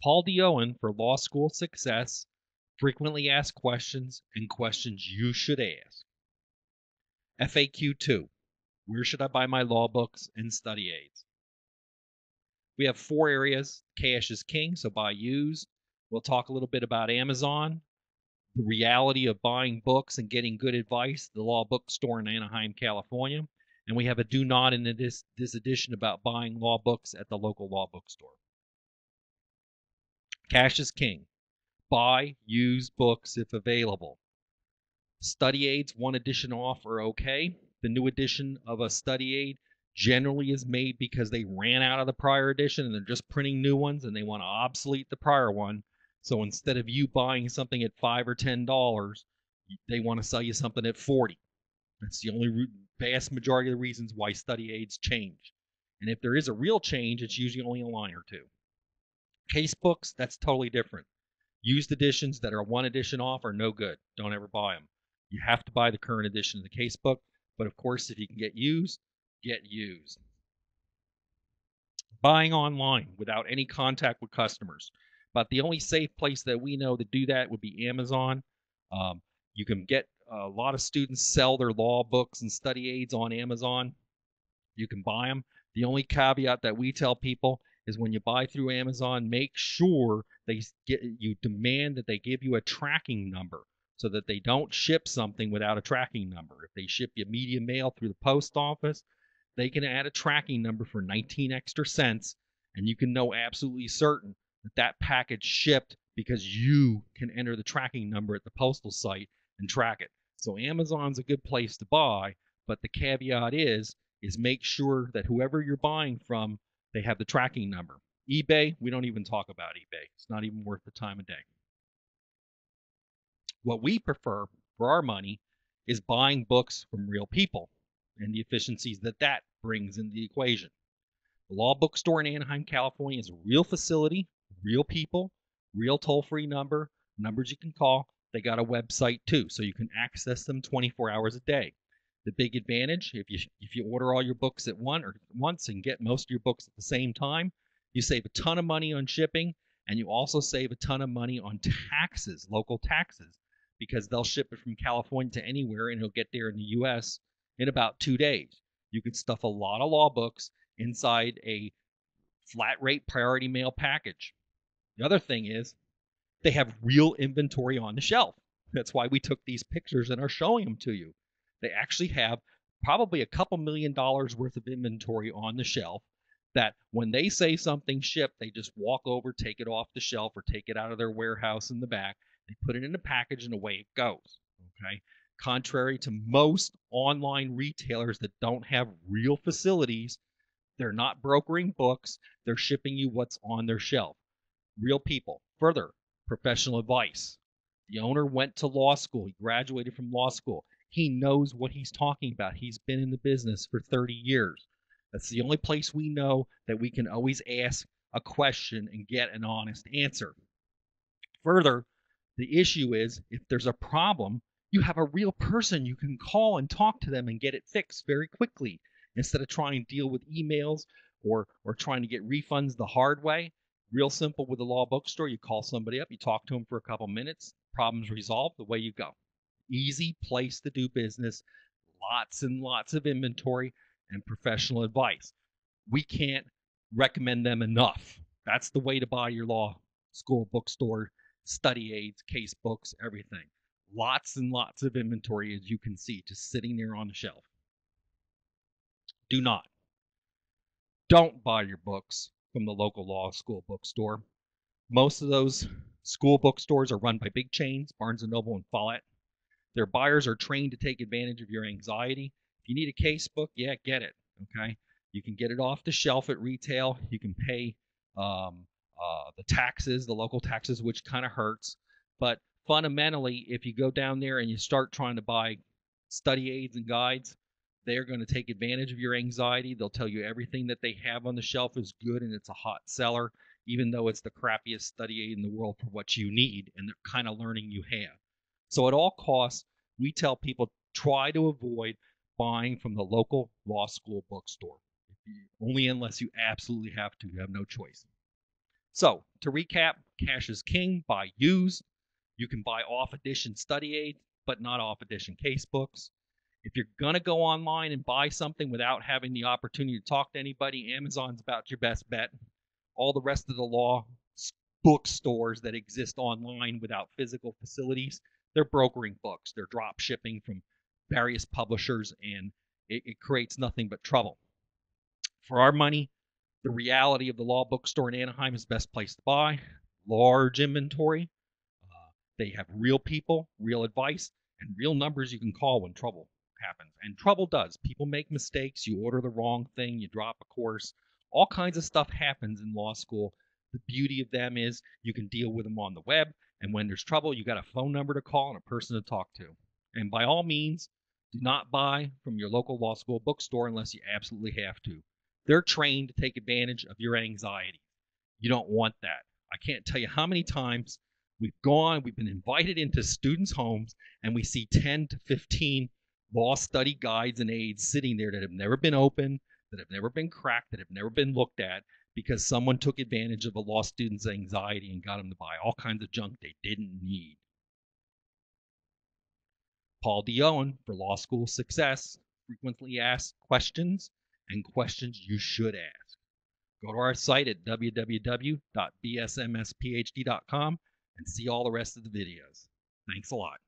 Paul D. Owen for Law School Success, Frequently Asked Questions, and Questions You Should Ask. FAQ 2. Where should I buy my law books and study aids? We have 4 areas. Cash is king, so buy used. We'll talk a little bit about Amazon, the reality of buying books and getting good advice, the Law Bookstore in Anaheim, California. And we have a do not in this edition about buying law books at the local law bookstore. Cash is king. Buy used books if available. Study aids, 1 edition off are okay. The new edition of a study aid generally is made because they ran out of the prior edition and they're just printing new ones and they want to obsolete the prior one. So instead of you buying something at $5 or $10, they want to sell you something at $40. That's the only vast majority of the reasons why study aids change. And if there is a real change, it's usually only a line or 2. Case books, that's totally different. Used editions that are 1 edition off are no good. Don't ever buy them. You have to buy the current edition of the case book. But of course, if you can get used, get used. Buying online without any contact with customers. But the only safe place that we know to do that would be Amazon. You can get a lot of students sell their law books and study aids on Amazon. You can buy them. The only caveat that we tell people is when you buy through Amazon, make sure you demand that they give you a tracking number so that they don't ship something without a tracking number. If they ship you media mail through the post office, they can add a tracking number for 19 extra cents, and you can know absolutely certain that that package shipped because you can enter the tracking number at the postal site and track it. So Amazon's a good place to buy, but the caveat is make sure that whoever you're buying from, they have the tracking number. eBay, we don't even talk about eBay. It's not even worth the time of day. What we prefer for our money is buying books from real people and the efficiencies that brings into the equation. The Law Bookstore in Anaheim, California is a real facility, real people, real toll-free number, numbers you can call. They got a website too, so you can access them 24 hours a day. The big advantage, if you order all your books at once and get most of your books at the same time, you save a ton of money on shipping, and you also save a ton of money on taxes, local taxes, because they'll ship it from California to anywhere, and it'll get there in the U.S. in about 2 days. You can stuff a lot of law books inside a flat rate priority mail package. The other thing is they have real inventory on the shelf. That's why we took these pictures and are showing them to you. They actually have probably a couple $1 million worth of inventory on the shelf that when they say something shipped, they just walk over, take it off the shelf, or take it out of their warehouse in the back. They put it in a package and away it goes. Okay? Contrary to most online retailers that don't have real facilities, they're not brokering books. They're shipping you what's on their shelf. Real people. Further, professional advice. The owner went to law school. He graduated from law school. He knows what he's talking about. He's been in the business for 30 years. That's the only place we know that we can always ask a question and get an honest answer. Further, the issue is if there's a problem, you have a real person you can call and talk to them and get it fixed very quickly instead of trying to deal with emails or trying to get refunds the hard way. Real simple with the law bookstore. You call somebody up, you talk to them for a couple minutes, problem's resolved, away you go. Easy place to do business, lots and lots of inventory, and professional advice. We can't recommend them enough. That's the way to buy your law school bookstore, study aids, case books, everything. Lots and lots of inventory, as you can see, just sitting there on the shelf. Don't buy your books from the local law school bookstore. Most of those school bookstores are run by big chains, Barnes & Noble and Follett. Their buyers are trained to take advantage of your anxiety. If you need a case book, yeah, get it. Okay, you can get it off the shelf at retail. You can pay the taxes, the local taxes, which kind of hurts. But fundamentally, if you go down there and you start trying to buy study aids and guides, they're going to take advantage of your anxiety. They'll tell you everything that they have on the shelf is good and it's a hot seller, even though it's the crappiest study aid in the world for what you need and the kind of learning you have. So at all costs, we tell people try to avoid buying from the local law school bookstore. Only unless you absolutely have to. You have no choice. So, to recap, cash is king. Buy used. You can buy off edition study aids, but not off edition casebooks. If you're going to go online and buy something without having the opportunity to talk to anybody, Amazon's about your best bet. All the rest of the law bookstores that exist online without physical facilities, they're brokering books. They're drop shipping from various publishers, and it creates nothing but trouble. For our money, the reality of the law bookstore in Anaheim is the best place to buy. Large inventory. They have real people, real advice, and real numbers you can call when trouble happens. And trouble does. People make mistakes. You order the wrong thing. You drop a course. All kinds of stuff happens in law school. The beauty of them is you can deal with them on the web. And when there's trouble, you got a phone number to call and a person to talk to. And by all means, do not buy from your local law school bookstore unless you absolutely have to. They're trained to take advantage of your anxiety. You don't want that. I can't tell you how many times we've been invited into students' homes, and we see 10 to 15 law study guides and aids sitting there that have never been opened, that have never been cracked, that have never been looked at, because someone took advantage of a law student's anxiety and got them to buy all kinds of junk they didn't need. Paul D. Owen for Law School Success. Frequently asked questions and questions you should ask. Go to our site at www.bsmsphd.com and see all the rest of the videos. Thanks a lot.